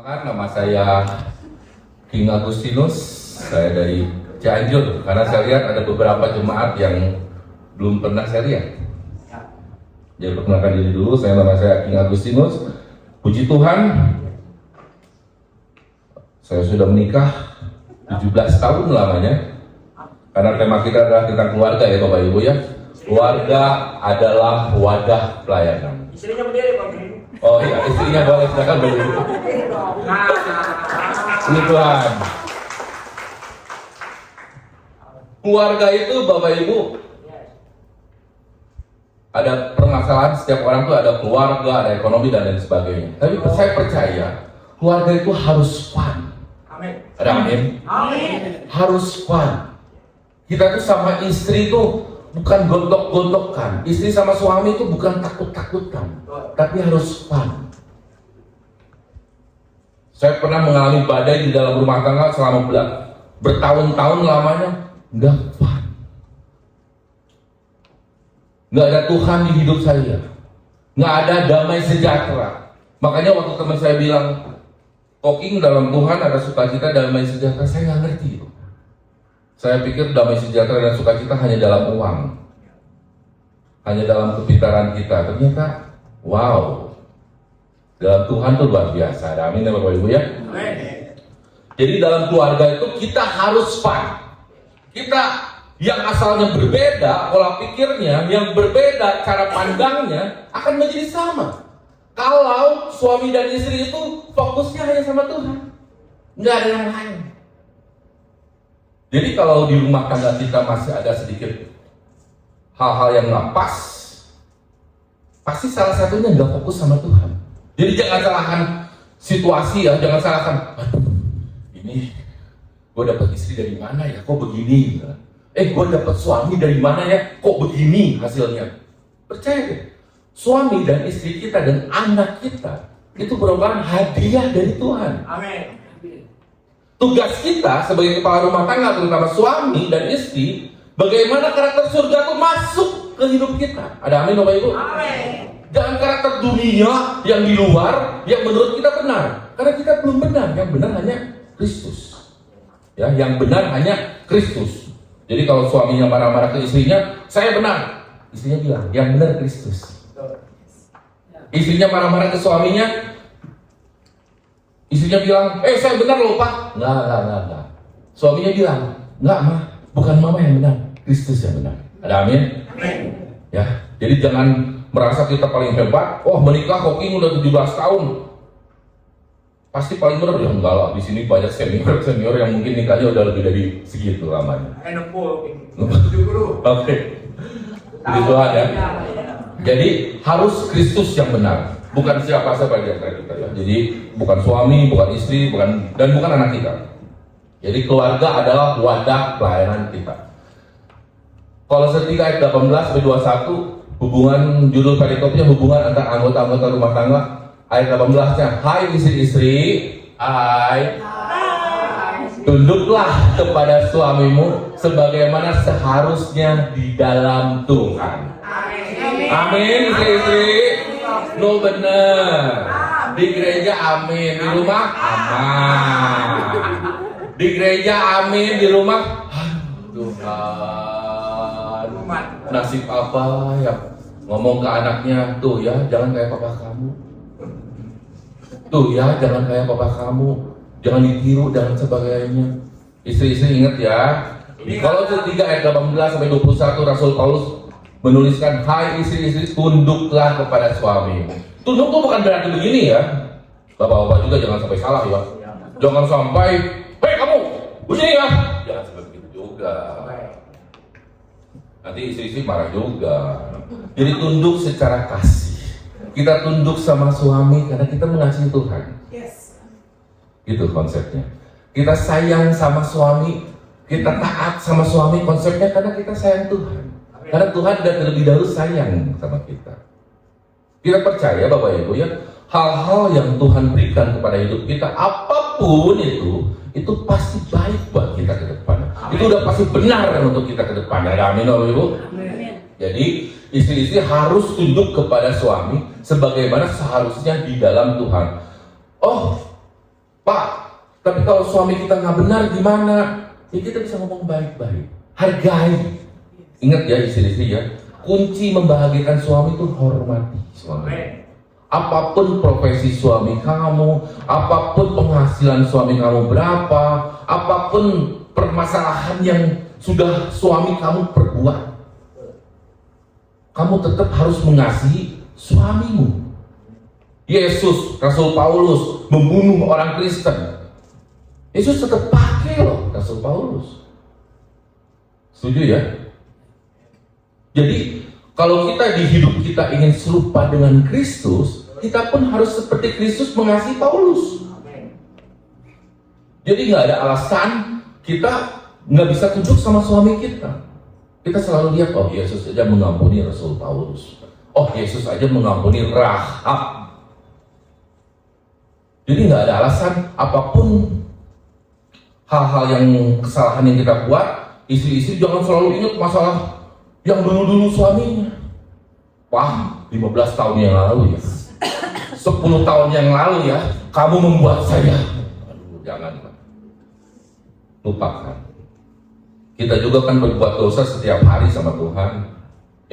Nama saya King Agustinus, saya dari Cianjur. Karena saya lihat ada beberapa jemaat yang belum pernah saya lihat. Jadi perkenalkan diri dulu, nama saya King Agustinus. Puji Tuhan, saya sudah menikah 17 tahun lamanya. Karena tema kita adalah tentang keluarga ya Bapak Ibu ya. Keluarga adalah wadah pelayanan. Istrinya berdiri Pak. Oh iya, istrinya boleh, silakan berdiri. Puji Tuhan. Keluarga itu Bapak Ibu, ada permasalahan, setiap orang tuh ada keluarga, ada ekonomi dan lain sebagainya. Tapi saya percaya keluarga itu harus fun. Amin. Ada amin? Amin. Harus fun. Kita tuh sama istri tuh bukan gontok-gontokan. Istri sama suami itu bukan takut-takutan, tapi harus fun. Saya pernah mengalami badai di dalam rumah tangga selama bertahun-tahun lamanya, nggak fun. Nggak ada Tuhan di hidup saya, nggak ada damai sejahtera. Makanya waktu teman saya bilang, Koking dalam Tuhan ada sukacita, damai sejahtera, saya nggak ngerti itu. Saya pikir damai sejahtera dan sukacita hanya dalam uang, hanya dalam kepintaran kita. Ternyata, wow, dalam Tuhan itu luar biasa. Amin ya Bapak Ibu ya. Jadi dalam keluarga itu kita harus fun. Kita yang asalnya berbeda, pola pikirnya yang berbeda, cara pandangnya akan menjadi sama. Kalau suami dan istri itu fokusnya hanya sama Tuhan, nggak ada yang lain. Jadi kalau di rumah tangga kita masih ada sedikit hal-hal yang nggak pas, pasti salah satunya nggak fokus sama Tuhan. Jadi jangan salahkan situasi ya, jangan salahkan, aduh, ini gue dapat istri dari mana ya, kok begini? Gue dapat suami dari mana ya, kok begini hasilnya? Percaya deh, suami dan istri kita dan anak kita itu merupakan hadiah dari Tuhan. Amin. Tugas kita sebagai kepala rumah tangga, terutama suami dan istri, bagaimana karakter surga itu masuk ke hidup kita. Ada amin Bapak Ibu? Amin. Jangan karakter dunia yang di luar, yang menurut kita benar. Karena kita belum benar, yang benar hanya Kristus. Ya, yang benar hanya Kristus. Jadi kalau suaminya marah-marah ke istrinya, saya benar. Istrinya bilang, yang benar Kristus. Istrinya marah-marah ke suaminya, istrinya bilang, saya benar loh Pak. Enggak. Suaminya bilang, enggak mah, bukan mama yang benar, Kristus yang benar. Ada amin? Amin. Ya, jadi jangan merasa kita paling hebat. Oh, menikah Koking udah 17 tahun. Pasti paling benar ya, enggak lah. Di sini banyak senior yang mungkin nikahnya udah lebih dari segitu lamanya. Enak pul. 70. Oke. Puji Tuhan ya. Jadi harus Kristus yang benar, bukan siapa saja di antara kita ya. Jadi bukan suami, bukan istri, dan bukan anak kita. Jadi keluarga adalah wadah pelayanan kita. Kolose 3 ayat 18-21, hubungan judul perikopnya hubungan antara anggota-anggota rumah tangga. Ayat 18-nya, hai istri-istri, hai, tunduklah kepada suamimu sebagaimana seharusnya di dalam Tuhan. Amin, istri-istri. No bener. Di gereja amin, di rumah aman. Di gereja amin, di rumah Tuhan. Nasib apa ya? Ngomong ke anaknya, tuh ya, jangan kayak papa kamu. Tuh ya, jangan kayak papa kamu. Jangan ditiru dan sebagainya. Istri-istri ingat ya. Di Kolose 3 ayat 18-21 Rasul Paulus menuliskan, hai istri-istri, tunduklah kepada suamimu. Tunduk tuh bukan berarti begini ya. Bapak-bapak juga jangan sampai salah ya. Jangan sampai, hei kamu, begini ya. Jangan seperti itu juga. Nanti istri-istri marah juga. Jadi tunduk secara kasih. Kita tunduk sama suami karena kita mengasihi Tuhan. Yes. Gitu konsepnya. Kita sayang sama suami, kita taat sama suami, konsepnya karena kita sayang Tuhan. Karena Tuhan sudah terlebih dahulu sayang sama kita. Kita percaya Bapak Ibu ya, hal-hal yang Tuhan berikan kepada hidup kita, apapun itu pasti baik buat kita ke depan. Amin. Itu udah pasti benar untuk kita ke depan. Amin Bapak Ibu. Amin. Jadi istri-istri harus tunduk kepada suami sebagaimana seharusnya di dalam Tuhan. Oh, Pak, tapi kalau suami kita nggak benar gimana? Ya kita bisa ngomong baik-baik. Hargai. Ingat ya istri-istri ya, kunci membahagiakan suami itu hormati suami. Apapun profesi suami kamu, apapun penghasilan suami kamu berapa, apapun permasalahan yang sudah suami kamu perbuat, kamu tetap harus mengasihi suamimu. Yesus, Rasul Paulus membunuh orang Kristen. Yesus tetap pakai loh Rasul Paulus. Setuju ya? Jadi kalau kita di hidup kita ingin serupa dengan Kristus, kita pun harus seperti Kristus mengasihi Paulus. Jadi nggak ada alasan kita nggak bisa tunjuk sama suami kita. Kita selalu lihat, oh Yesus aja mengampuni Rasul Paulus. Oh Yesus aja mengampuni Rahab. Jadi nggak ada alasan apapun hal-hal yang kesalahan yang kita buat, istri-istri jangan selalu ingat masalah yang dulu-dulu suaminya. Wah, 15 tahun yang lalu ya, 10 tahun yang lalu ya, kamu membuat saya. Aduh, jangan. Lupakan. Kita juga kan berbuat dosa setiap hari sama Tuhan.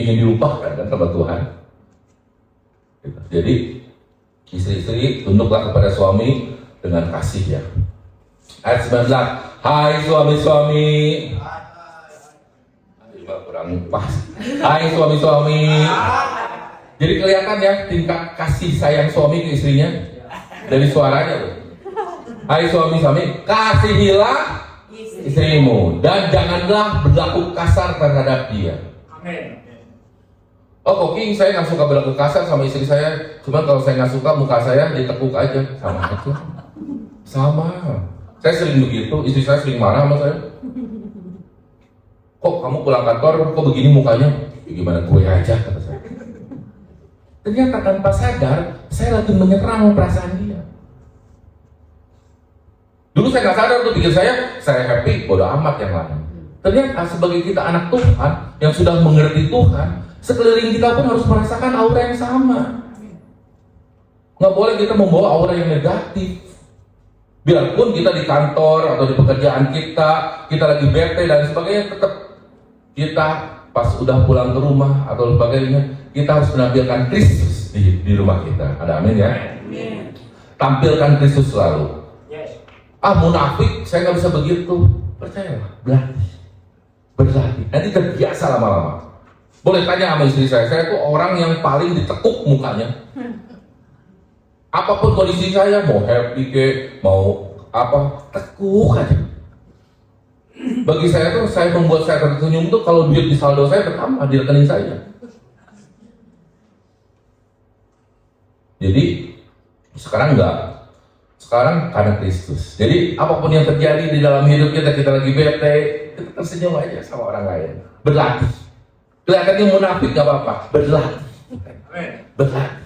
Ingin dilupakan kan sama Tuhan. Jadi, istri-istri, tunduklah kepada suami dengan kasih ya. Ayat 19, hai suami-suami. Kurang pas. Hai suami-suami. Jadi kelihatan ya tingkat kasih sayang suami ke istrinya dari suaranya. Hai suami-suami, kasihilah istrimu dan janganlah berlaku kasar terhadap dia. Amin. Oh Koking, saya nggak suka berlaku kasar sama istri saya. Cuman kalau saya nggak suka muka saya ditekuk aja. Sama aja. Sama. Saya sering begitu. Istri saya sering marah sama saya. Kok kamu pulang kantor kok begini mukanya? Ya, gimana gue aja kata saya. Ternyata tanpa sadar saya lagi menyerang perasaan dia. Dulu saya nggak sadar tuh, pikir saya happy, bodo amat yang lain. Ternyata sebagai kita anak Tuhan yang sudah mengerti Tuhan, sekeliling kita pun harus merasakan aura yang sama. Nggak boleh kita membawa aura yang negatif. Biarpun kita di kantor atau di pekerjaan kita lagi bete dan sebagainya, tetap kita pas udah pulang ke rumah atau sebagainya, kita harus menampilkan Kristus di rumah kita. Ada amin ya? Tampilkan Kristus selalu. Munafik, saya nggak bisa begitu. Percayalah, berlatih. Nanti terbiasa lama-lama. Boleh tanya sama istri saya tuh orang yang paling ditekuk mukanya. Apapun kondisi saya, mau happy ke, mau apa, tekuk aja. Bagi saya tuh, saya membuat saya tersenyum tuh kalau duit di saldo saya bertambah di rekening saya. Jadi sekarang enggak. Sekarang karena Kristus. Jadi apapun yang terjadi di dalam hidup kita lagi bete, kita tersenyum aja sama orang lain. Berlatih. Kelihatannya munafik gak apa-apa. Berlatih. Berlatih.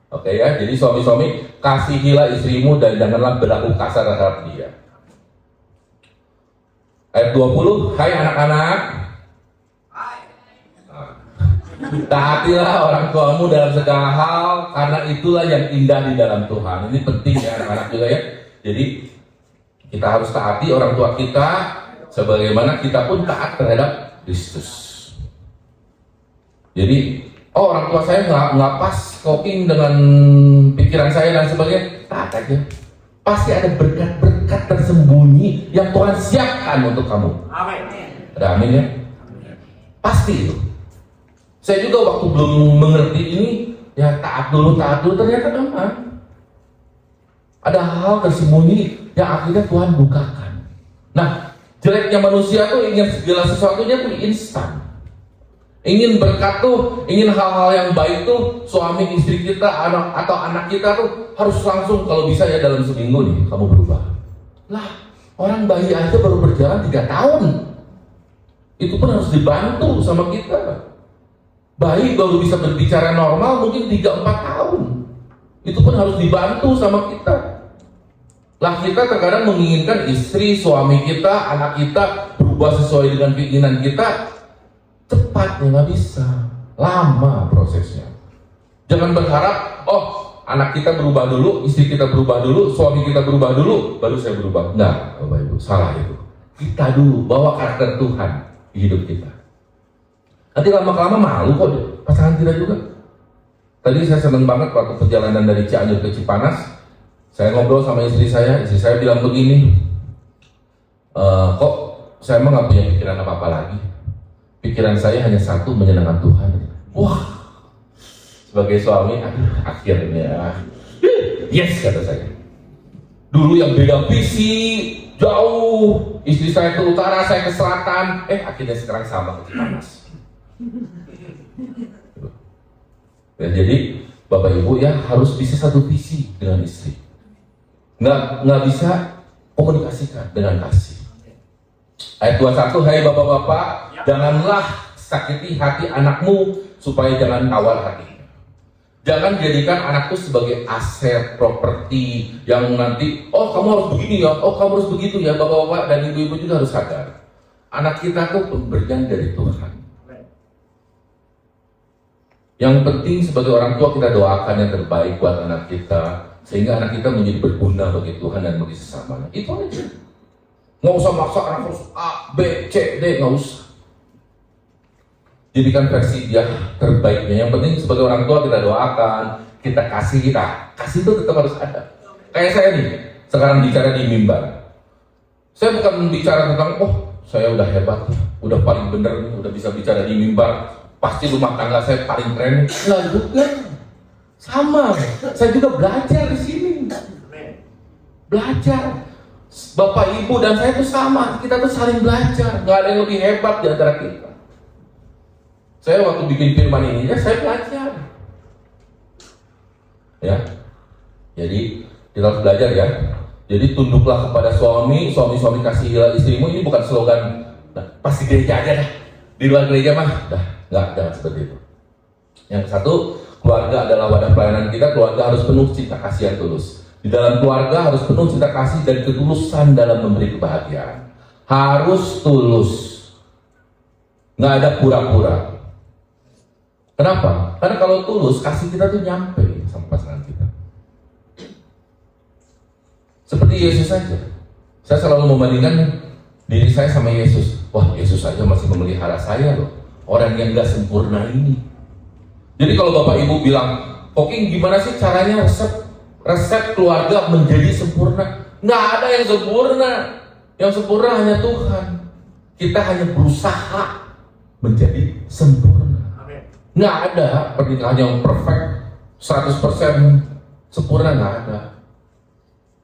Oke ya, jadi suami-suami kasihilah istrimu dan janganlah berlaku kasar terhadap dia. Ayat 20, hai anak-anak. Taatilah orang tuamu dalam segala hal, karena itulah yang indah di dalam Tuhan. Ini penting ya anak-anak juga ya. Jadi kita harus taati orang tua kita, sebagaimana kita pun taat terhadap Kristus. Jadi, orang tua saya nggak pas coping dengan pikiran saya dan sebagainya, taat aja. Pasti ada berkat-berkat tersembunyi yang Tuhan siapkan untuk kamu. Amin. Ada amin ya? Pasti itu. Saya juga waktu belum mengerti ini, ya taat dulu, ternyata memang ada hal tersembunyi yang akhirnya Tuhan bukakan. Nah, jeleknya manusia tuh ingin segala sesuatunya tuh instan. Ingin berkat tuh, ingin hal-hal yang baik tuh, suami istri kita, atau anak kita tuh harus langsung kalau bisa ya dalam seminggu nih kamu berubah. Lah, orang bayi aja baru berjalan 3 tahun. Itu pun harus dibantu sama kita. Bayi baru bisa berbicara normal mungkin 3-4 tahun. Itu pun harus dibantu sama kita. Lah kita terkadang menginginkan istri, suami kita, anak kita berubah sesuai dengan keinginan kita. Cepat ya nggak bisa. Lama prosesnya. Jangan berharap, oh anak kita berubah dulu, istri kita berubah dulu, suami kita berubah dulu, baru saya berubah. Enggak, Bapak Ibu, salah itu. Kita dulu bawa karakter Tuhan di hidup kita. Nanti lama-lama malu kok pasangan kita juga. Tadi saya senang banget waktu perjalanan dari Cianjur ke Cipanas, saya ngobrol sama istri saya bilang begini, kok saya emang nggak punya pikiran apa-apa lagi. Pikiran saya hanya satu, menyenangkan Tuhan. Wah, sebagai suami, akhirnya, yes kata saya. Dulu yang beda visi, jauh, istri saya ke utara, saya ke selatan, akhirnya sekarang sama ke Cipanas. Ya, jadi Bapak Ibu ya harus bisa satu visi dengan istri. Nggak bisa komunikasikan dengan kasih. Ayat 21, hai bapak-bapak, janganlah sakiti hati anakmu supaya jangan tawar hatinya. Jangan jadikan anakku sebagai aset properti yang nanti, oh kamu harus begini ya, oh kamu harus begitu ya. Bapak-bapak dan ibu-ibu juga harus sadar, anak kita tuh pemberian dari Tuhan. Yang penting sebagai orang tua kita doakan yang terbaik buat anak kita, sehingga anak kita menjadi berguna bagi Tuhan dan bagi sesamanya. Itu aja. Nggak usah maksa anak harus A, B, C, D, nggak usah. Jadikan versi dia terbaiknya. Yang penting sebagai orang tua kita doakan, kita kasih kasih itu tetap harus ada. Kayak saya nih, sekarang bicara di mimbar. Saya bukan bicara tentang, oh saya udah hebat, udah paling bener, udah bisa bicara di mimbar. Pasti rumah tangga saya paling keren. Nah juga sama, saya juga belajar di sini. Belajar. Bapak Ibu dan saya itu sama, kita tuh saling belajar. Nggak ada yang lebih hebat di antara kita. Saya waktu bikin firman ini, ya saya belajar. Ya, jadi kita harus belajar ya. Jadi tunduklah kepada suami kasihilah istrimu. Ini bukan slogan, pasti gereja aja dah. Di luar gereja mah, jangan seperti itu. Yang satu, keluarga adalah wadah pelayanan kita. Keluarga harus penuh cinta kasih yang tulus. Di dalam keluarga harus penuh cinta kasih dan ketulusan dalam memberi kebahagiaan. Harus tulus, nggak ada pura-pura. Kenapa? Karena kalau tulus, kasih kita tuh nyampe sama pasangan kita. Seperti Yesus saja. Saya selalu membandingkan diri saya sama Yesus. Wah, Yesus saja masih memelihara saya loh. Orang yang gak sempurna ini. Jadi kalau Bapak Ibu bilang, Koking gimana sih caranya resep keluarga menjadi sempurna? Nggak ada yang sempurna. Yang sempurna hanya Tuhan. Kita hanya berusaha menjadi sempurna. Nggak ada pernikahan yang perfect 100% sempurna, nggak ada.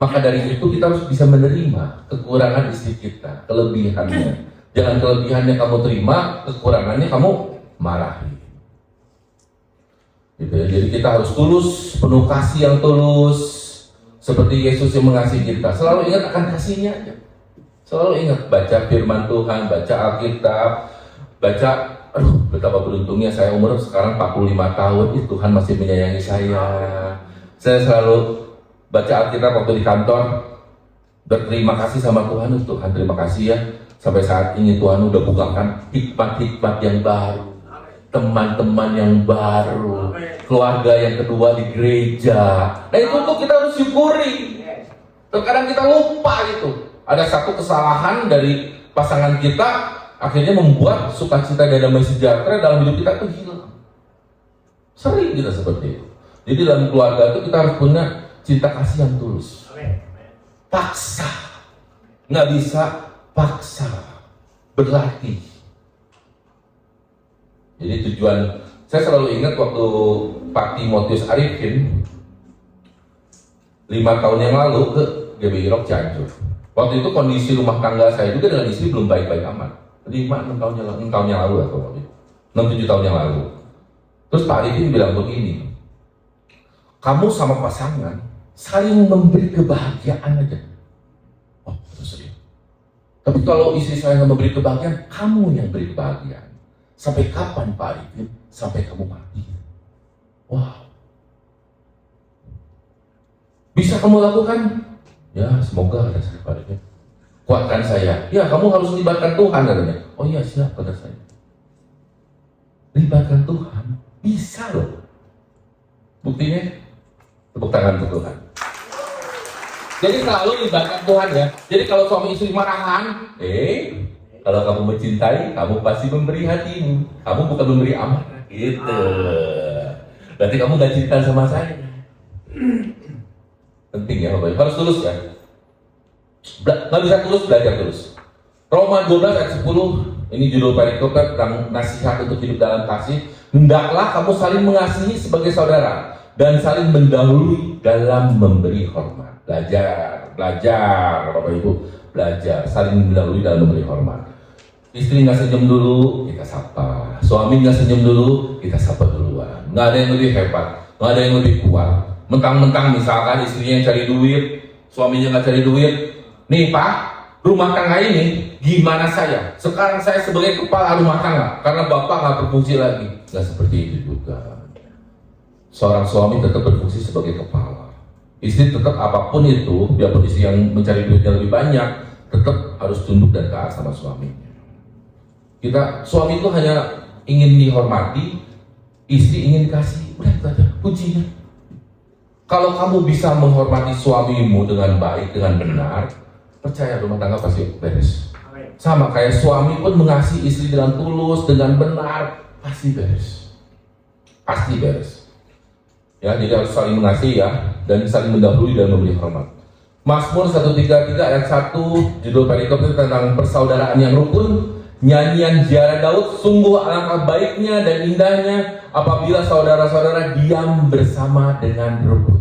Maka dari itu kita harus bisa menerima kekurangan istri kita, kelebihannya. Jangan kelebihannya kamu terima, kekurangannya kamu marahi. Gitu ya. Jadi kita harus tulus, penuh kasih yang tulus, seperti Yesus yang mengasihi kita. Selalu ingat akan kasihnya aja. Selalu ingat baca firman Tuhan, baca Alkitab, baca. Aduh, betapa beruntungnya saya umur sekarang 45 tahun, Tuhan masih menyayangi saya. Saya selalu baca Alkitab waktu di kantor, berterima kasih sama Tuhan. Tuhan terima kasih ya, sampai saat ini Tuhan udah bukakan hikmat-hikmat yang baru, teman-teman yang baru, keluarga yang kedua di gereja. Nah itu tuh kita harus syukuri. Terkadang kita lupa gitu. Ada satu kesalahan dari pasangan kita, akhirnya membuat sukacita dan damai sejahtera dalam hidup kita tuh hilang. Sering kita seperti itu. Jadi dalam keluarga itu kita harus punya cinta kasih yang tulus. Paksa, nggak bisa paksa, berlatih. Jadi tujuan, saya selalu ingat waktu Pak Timotius Arifin 5 tahun yang lalu ke GBI Rock Cianjur. Waktu itu kondisi rumah tangga saya juga dengan istri belum baik-baik amat. 5-6 tahun yang lalu atau 6-7 tahun yang lalu. Terus Pak Arifin bilang begini, kamu sama pasangan saling memberi kebahagiaan aja. Oh, terus ya. Tapi kalau istri saya nggak memberi kebahagiaan, kamu yang beri kebahagiaan. Sampai kapan Pak Arifin? Sampai kamu mati. Wow. Bisa kamu lakukan? Ya, semoga ada Pak Arifin. Kuatkan saya. Ya, kamu harus libatkan Tuhan katanya. Oh iya, siap kata saya. Libatkan Tuhan. Bisa loh. Buktinya, Tepuk tangan untuk Tuhan. Jadi selalu libatkan Tuhan ya. Jadi kalau suami istri marahan, kalau kamu mencintai, kamu pasti memberi hatimu. Kamu bukan memberi amanah. Gitu. Berarti kamu gak cinta sama saya. Penting ya Bapak Ibu. Harus tulus ya. Nggak bisa tulus, belajar tulus. Roma 12 ayat 10. Ini judul perikop tentang nasihat untuk hidup dalam kasih. Hendaklah kamu saling mengasihi sebagai saudara dan saling mendahului dalam memberi hormat. Belajar Bapak Ibu, belajar saling mendahului dalam memberi hormat. Istri nggak senyum dulu, kita sapa. Suami nggak senyum dulu, kita sapa duluan. Nggak ada yang lebih hebat, nggak ada yang lebih kuat. Mentang-mentang misalkan istrinya yang cari duit, suaminya nggak cari duit. Nih Pak, rumah tangga ini gimana saya? Sekarang saya sebagai kepala rumah tangga, karena Bapak nggak berfungsi lagi. Nggak seperti itu juga. Seorang suami tetap berfungsi sebagai kepala. Istri tetap apapun itu, biarpun istri yang mencari duitnya lebih banyak, tetap harus tunduk dan taat sama suaminya. Suami itu hanya ingin dihormati, istri ingin kasih. Udah itu aja kuncinya. Kalau kamu bisa menghormati suamimu dengan baik, dengan benar, percaya rumah tangga pasti beres. Sama kayak suami pun mengasihi istri dengan tulus, dengan benar, pasti beres. Pasti beres. Ya, jadi harus saling mengasihi ya, dan saling mendahului dan memberi hormat. Mazmur 133 ayat 1, judul perikop itu tentang persaudaraan yang rukun. Nyanyian ziarah Daud, sungguh alangkah baiknya dan indahnya apabila saudara-saudara diam bersama dengan rukun.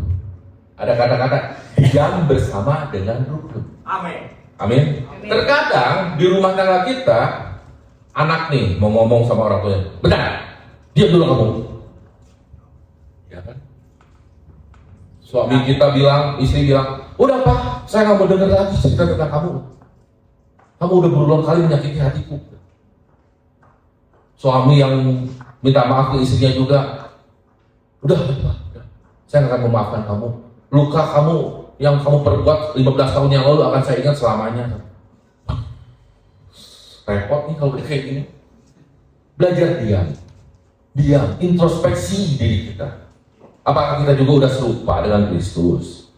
Ada kata-kata diam bersama dengan rukun. Amin. Amin. Terkadang di rumah tangga kita, anak nih mau ngomong sama orang tuanya, benar, diam dulu kamu. Ya kan? Suami kita bilang, istri bilang, udah Pak, saya nggak mau dengar lagi cerita tentang kamu. Kamu udah berulang kali menyakiti hatiku. Suami yang minta maaf ke istrinya juga, udah Pak, saya nggak akan memaafkan kamu. Luka kamu yang kamu perbuat 15 tahun yang lalu akan saya ingat selamanya. Repot nih kalau kayak gini. Belajar diam, introspeksi diri kita. Apakah kita juga udah serupa dengan Kristus?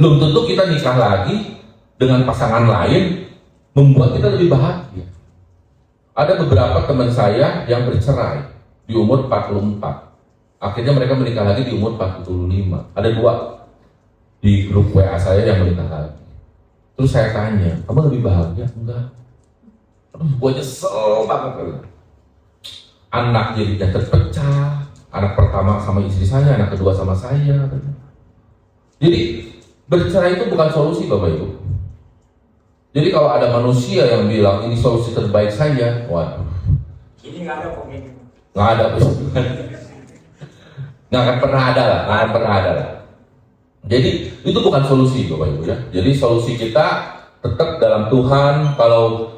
Belum tentu kita nikah lagi dengan pasangan lain membuat kita lebih bahagia. Ada beberapa teman saya yang bercerai di umur 44. Akhirnya mereka menikah lagi di umur 45. Ada 2 di grup WA saya yang menikah lagi. Terus saya tanya, kamu lebih bahagia? Enggak. Gue nyesel banget. Anak jadinya terpecah. Anak pertama sama istri saya, anak kedua sama saya. Jadi bercerai itu bukan solusi Bapak Ibu. Jadi kalau ada manusia yang bilang ini solusi terbaik saya, waduh. Ini nggak ada pemimpin. Nggak ada, nggak akan pernah ada lah. Jadi itu bukan solusi Bapak Ibu ya. Jadi solusi kita tetap dalam Tuhan. Kalau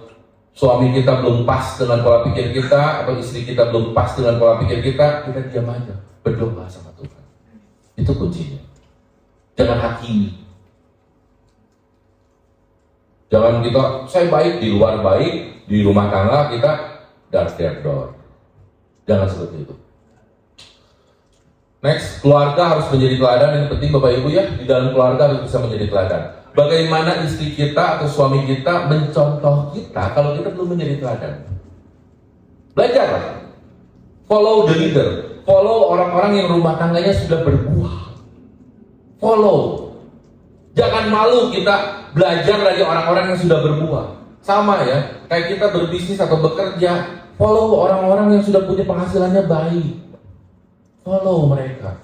suami kita belum pas dengan pola pikir kita, atau istri kita belum pas dengan pola pikir kita diam aja, berdoa sama Tuhan. Itu kuncinya. Jangan hakimi. Jangan kita, saya baik di luar baik, di rumah tangga kita dar door. Jangan seperti itu. Next, keluarga harus menjadi teladan. Yang penting Bapak Ibu ya, di dalam keluarga harus bisa menjadi teladan. Bagaimana istri kita atau suami kita mencontoh kita kalau kita belum menjadi teladan? Belajarlah. Follow the leader. Follow orang-orang yang rumah tangganya sudah berbuah. Follow. Jangan malu kita belajar dari orang-orang yang sudah berbuah. Sama ya, kayak kita berbisnis atau bekerja, follow orang-orang yang sudah punya penghasilannya baik. Follow mereka.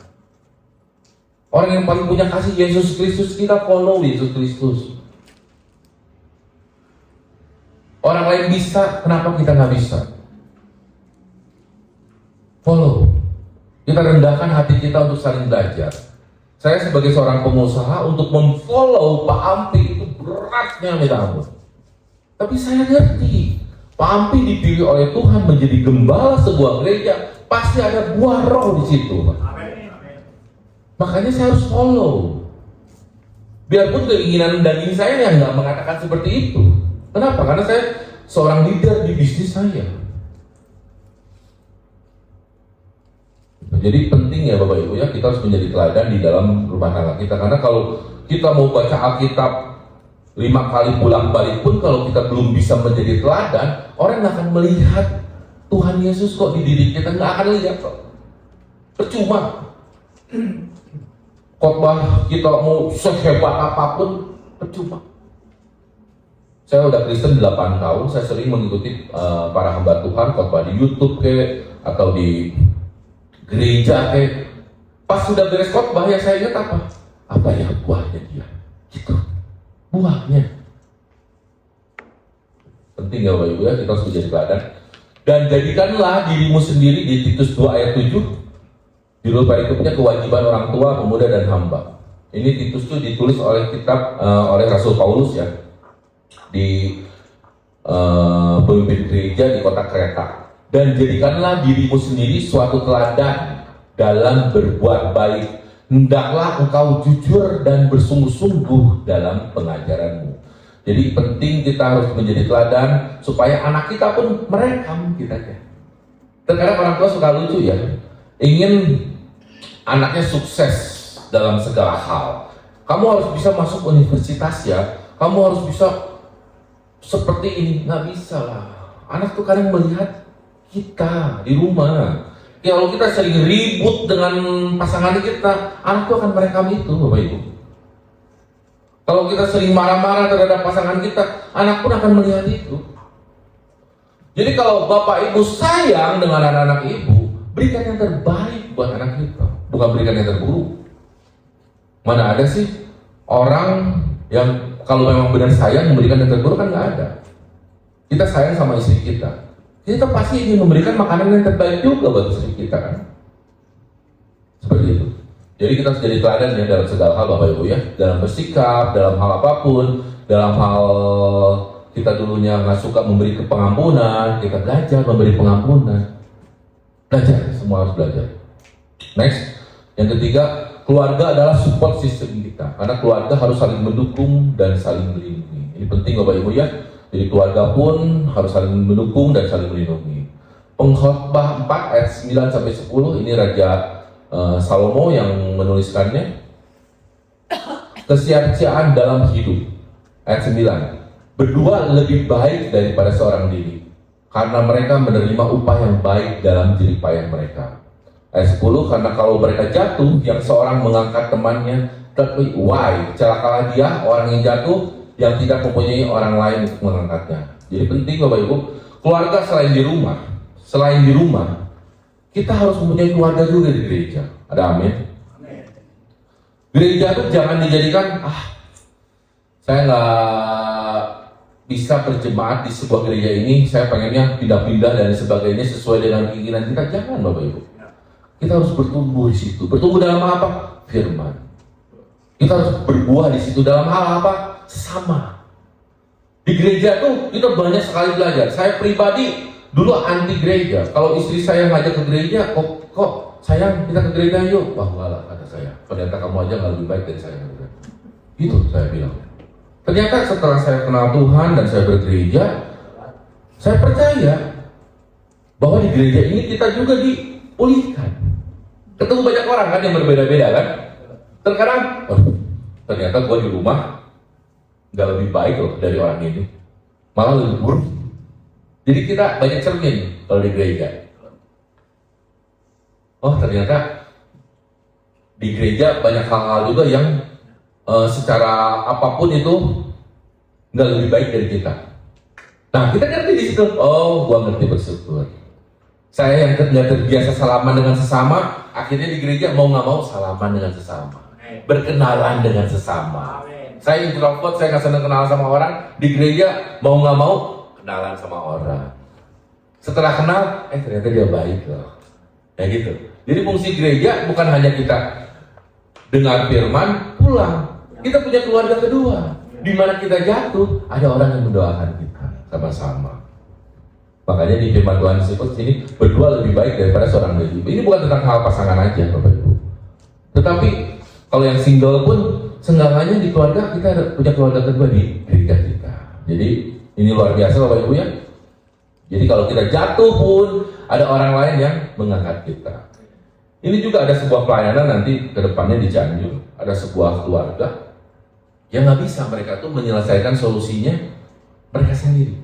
Orang yang paling punya kasih Yesus Kristus, kita follow Yesus Kristus. Orang lain bisa, kenapa kita nggak bisa? Follow. Kita rendahkan hati kita untuk saling belajar. Saya sebagai seorang pengusaha untuk memfollow Pak Ampi itu beratnya minta ampun. Tapi saya ngerti, Pak Ampi dipilih oleh Tuhan menjadi gembala sebuah gereja, pasti ada buah roh di situ. Makanya saya harus follow. Biarpun keinginan daging saya yang nggak mengatakan seperti itu. Kenapa? Karena saya seorang leader di bisnis saya. Jadi penting ya Bapak Ibu ya, kita harus menjadi teladan di dalam rumah tangga kita. Karena kalau kita mau baca Alkitab 5 kali bolak-balik pun, kalau kita belum bisa menjadi teladan, orang nggak akan melihat Tuhan Yesus kok di diri kita, nggak akan lihat kok. Percuma. Khotbah kita mau sehebat apapun, percuma. Saya udah Kristen 8 tahun, saya sering mengikuti para hamba Tuhan khotbah di YouTube atau di gereja Pas sudah beres khotbah ya saya ingat apa? Apa ya buahnya dia? Gitu. Buahnya. Penting ya Bapak Ibu ya, kita harus menjadi teladan. Dan jadikanlah dirimu sendiri di Titus 2 ayat 7. Judul perikopnya kewajiban orang tua, pemuda dan hamba. Ini Titus itu ditulis oleh oleh Rasul Paulus ya. Di pemimpin gereja di kota Kreta. Dan jadikanlah dirimu sendiri suatu teladan dalam berbuat baik. Hendaklah engkau jujur dan bersungguh-sungguh dalam pengajaranmu. Jadi penting kita harus menjadi teladan supaya anak kita pun merekam kita ya. Terkadang orang tua suka lucu ya, ingin anaknya sukses dalam segala hal. Kamu harus bisa masuk universitas ya, kamu harus bisa seperti ini. Nggak bisa lah. Anak tuh kadang melihat kita di rumah. Ya, kalau kita sering ribut dengan pasangan kita, anak tuh akan merekam itu Bapak Ibu. Kalau kita sering marah-marah terhadap pasangan kita, anak pun akan melihat itu. Jadi kalau Bapak Ibu sayang dengan anak-anak Ibu, berikan yang terbaik buat anak kita, bukan berikan yang terburuk. Mana ada sih orang yang kalau memang benar sayang memberikan yang terburuk? Kan nggak ada. Kita sayang sama istri kita, kita pasti ingin memberikan makanan yang terbaik juga buat istri kita kan. Seperti itu. Jadi kita harus jadi teladan ya dalam segala hal Bapak Ibu ya. Dalam bersikap, dalam hal apapun, dalam hal kita dulunya nggak suka memberi pengampunan, kita belajar memberi pengampunan. Belajar, semua harus belajar. Next, yang ketiga, keluarga adalah support system kita. Karena keluarga harus saling mendukung dan saling melindungi. Ini penting Bapak Ibu ya. Jadi keluarga pun harus saling mendukung dan saling melindungi. Pengkhotbah 4 ayat 9 sampai 10 ini Raja Salomo yang menuliskannya. Kesia-siaan dalam hidup. Ayat 9. Berdua lebih baik daripada seorang diri, karena mereka menerima upah yang baik dalam jerih payah mereka. Ayat 10. Karena kalau mereka jatuh, yang seorang mengangkat temannya, tetapi celakalah dia, orang yang jatuh, yang tidak mempunyai orang lain untuk mengangkatnya. Jadi penting Bapak Ibu, keluarga selain di rumah, kita harus mempunyai keluarga juga di gereja. Ada amin? Gereja itu jangan dijadikan, saya nggak bisa berjemaat di sebuah gereja ini, saya pengennya pindah-pindah dan sebagainya sesuai dengan keinginan kita. Jangan Bapak Ibu. Kita harus bertumbuh di situ. Bertumbuh dalam apa? Firman. Kita harus berbuah di situ dalam hal apa? Sama. Di gereja tuh kita banyak sekali belajar. Saya pribadi dulu anti gereja. Kalau istri saya ngajak ke gereja, kok sayang kita ke gereja yuk. Wah walah kata saya. Ternyata kamu aja nggak lebih baik dari saya. Gitu saya bilang. Ternyata setelah saya kenal Tuhan dan saya bergereja, saya percaya bahwa di gereja ini kita juga dipulihkan. Ketemu banyak orang kan yang berbeda-beda kan. Terkadang, ternyata gue di rumah nggak lebih baik loh dari orang ini, malah lebih buruk. Jadi kita banyak cermin kalau di gereja. Oh ternyata di gereja banyak hal-hal juga yang secara apapun itu nggak lebih baik dari kita. Nah kita ngerti di situ. Oh, gua ngerti bersyukur. Saya yang nggak terbiasa salaman dengan sesama, akhirnya di gereja mau nggak mau salaman dengan sesama, berkenalan dengan sesama. Saya introvert, saya nggak senang kenal sama orang. Di gereja mau nggak mau kenalan sama orang. Setelah kenal, ternyata dia baik loh. Ya gitu. Jadi fungsi gereja bukan hanya kita dengar firman, pulang. Kita punya keluarga kedua. Di mana kita jatuh, ada orang yang mendoakan kita sama-sama. Makanya di firman Tuhan disebut sini, berdua lebih baik daripada seorang diri. Ini bukan tentang hal pasangan aja, Bapak Ibu. Tetapi kalau yang single pun, seenggaknya di keluarga kita punya keluarga kedua di gereja kita. Jadi ini luar biasa Bapak Ibu ya. Jadi kalau kita jatuh pun ada orang lain yang mengangkat kita. Ini juga ada sebuah pelayanan nanti ke depannya di Cianjur. Ada sebuah keluarga yang nggak bisa mereka tuh menyelesaikan solusinya mereka sendiri.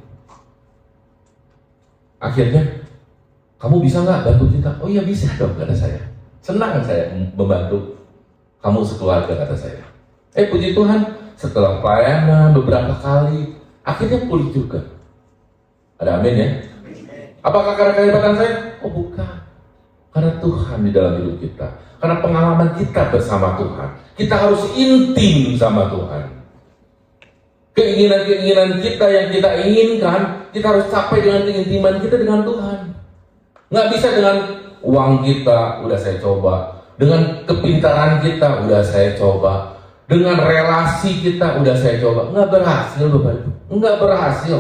Akhirnya, kamu bisa nggak bantu kita? Oh iya bisa dong, kata saya. Senang saya membantu kamu sekeluarga, kata saya. Puji Tuhan, setelah pelayanan beberapa kali, akhirnya pulih juga. Ada amin ya? Apakah karena kehebatan saya? Oh bukan. Karena Tuhan di dalam hidup kita. Karena pengalaman kita bersama Tuhan. Kita harus intim sama Tuhan. Keinginan-keinginan kita yang kita inginkan, kita harus capai dengan keintiman kita dengan Tuhan. Nggak bisa dengan uang kita, udah saya coba. Dengan kepintaran kita, udah saya coba. Dengan relasi kita, udah saya coba. Nggak berhasil, Bapak Ibu. Nggak berhasil.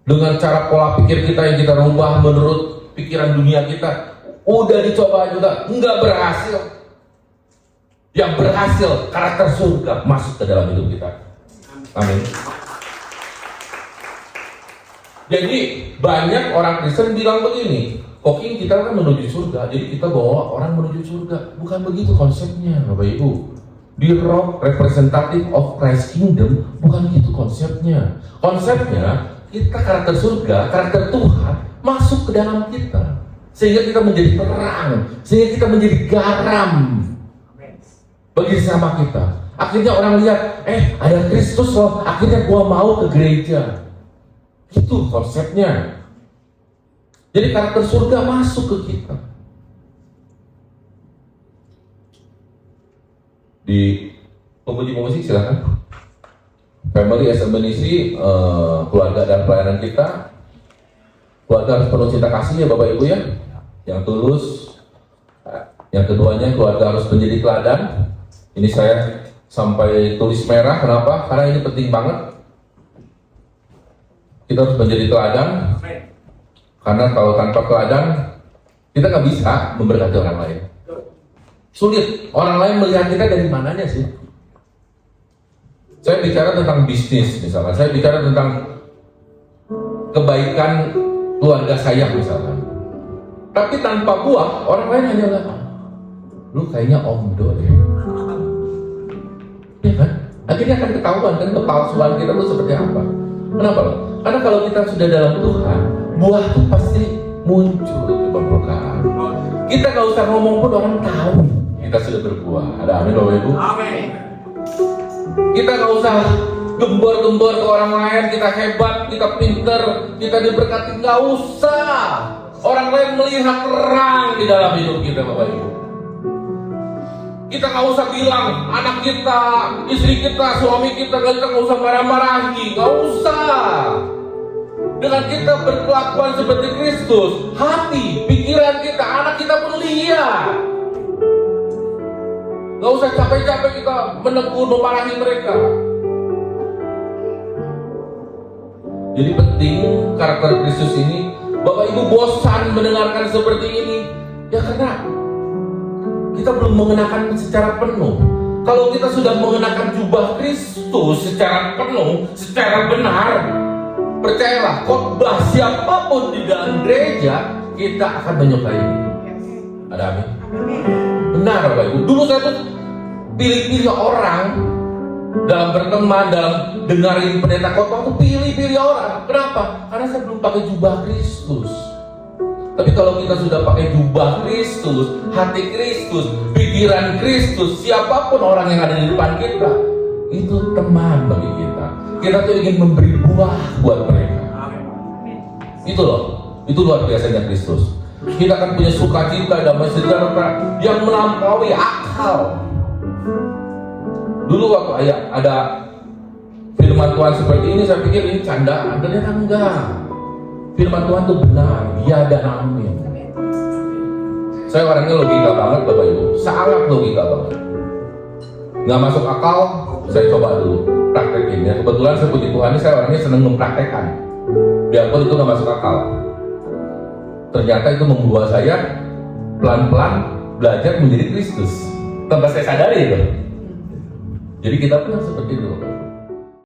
Dengan cara pola pikir kita yang kita rubah menurut pikiran dunia kita, udah dicoba juga, nggak berhasil. Yang berhasil, karakter surga masuk ke dalam hidup kita. Amin. Jadi banyak orang Kristen bilang begini, Koking kita kan menuju surga, jadi kita bawa orang menuju surga. Bukan begitu konsepnya, Bapak Ibu. Di Rock Representative of Christ Kingdom, bukan gitu konsepnya. Konsepnya, kita karakter surga, karakter Tuhan masuk ke dalam kita, sehingga kita menjadi terang, sehingga kita menjadi garam bagi sesama kita. Akhirnya orang lihat, ada Kristus loh, akhirnya gua mau ke gereja. Itu konsepnya. Jadi karakter surga masuk ke kita. Di pemuji musik silakan. Family as a ministry, keluarga dan pelayanan kita. Keluarga harus penuh cinta kasih ya Bapak Ibu ya, yang tulus. Yang keduanya, keluarga harus menjadi teladan. Ini saya sampai tulis merah, kenapa? Karena ini penting banget. Kita harus menjadi teladan. Karena kalau tanpa teladan, kita nggak bisa memberkati orang lain. Sulit, orang lain melihat kita dari mananya sih? Saya bicara tentang bisnis misalkan, saya bicara tentang kebaikan keluarga saya misalkan. Tapi tanpa buah, orang lain hanya lihat, lu kayaknya omdo deh. Ya kan? Akhirnya akan ketahuan kan kepalsuan kita itu seperti apa. Kenapa? Karena kalau kita sudah dalam Tuhan, buah itu pasti muncul keberkahan. Kita nggak usah ngomong pun orang tahu kita sudah berbuah. Ada amin Bapak Ibu? Amin. Kita nggak usah gembor-gembor ke orang lain, kita hebat, kita pinter, kita diberkati, nggak usah. Orang lain melihat terang di dalam hidup kita, Bapak Ibu. Kita nggak usah bilang anak kita, istri kita, suami kita nggak usah marah-marahi, nggak usah. Dengan kita berkelakuan seperti Kristus, hati, pikiran kita, anak kita pun lihat. Gak usah capek-capek kita menegur, memarahi mereka. Jadi penting karakter Kristus ini. Bapak Ibu bosan mendengarkan seperti ini, ya karena kita belum mengenakan secara penuh. Kalau kita sudah mengenakan jubah Kristus secara penuh, secara benar, percayalah, khotbah siapapun di dalam gereja, kita akan menyukai ini. Ada amin? Benar Bapak Ibu. Dulu saya tuh pilih-pilih orang dalam berteman, dalam dengarin pendeta khotbah tuh pilih-pilih orang. Kenapa? Karena saya belum pakai jubah Kristus. Tapi kalau kita sudah pakai jubah Kristus, hati Kristus, pikiran Kristus, siapapun orang yang ada di depan kita, itu teman bagi kita. Kita tuh ingin memberi buah buat mereka. Itu loh, itu luar biasanya Kristus. Kita akan punya sukacita, damai sejahtera yang melampaui akal. Dulu waktu ada firman Tuhan seperti ini, saya pikir ini candaan. Ternyata enggak. Firman Tuhan itu benar, ya dan amin. Saya orangnya logika banget Bapak Ibu, sangat logika banget. Nggak masuk akal, saya coba dulu praktekin ya. Kebetulan saya puji Tuhan ini, saya orangnya seneng mempraktekkan. Biarpun itu nggak masuk akal. Ternyata itu membuat saya pelan-pelan belajar menjadi Kristus tanpa saya sadari itu. Jadi kita pun seperti itu.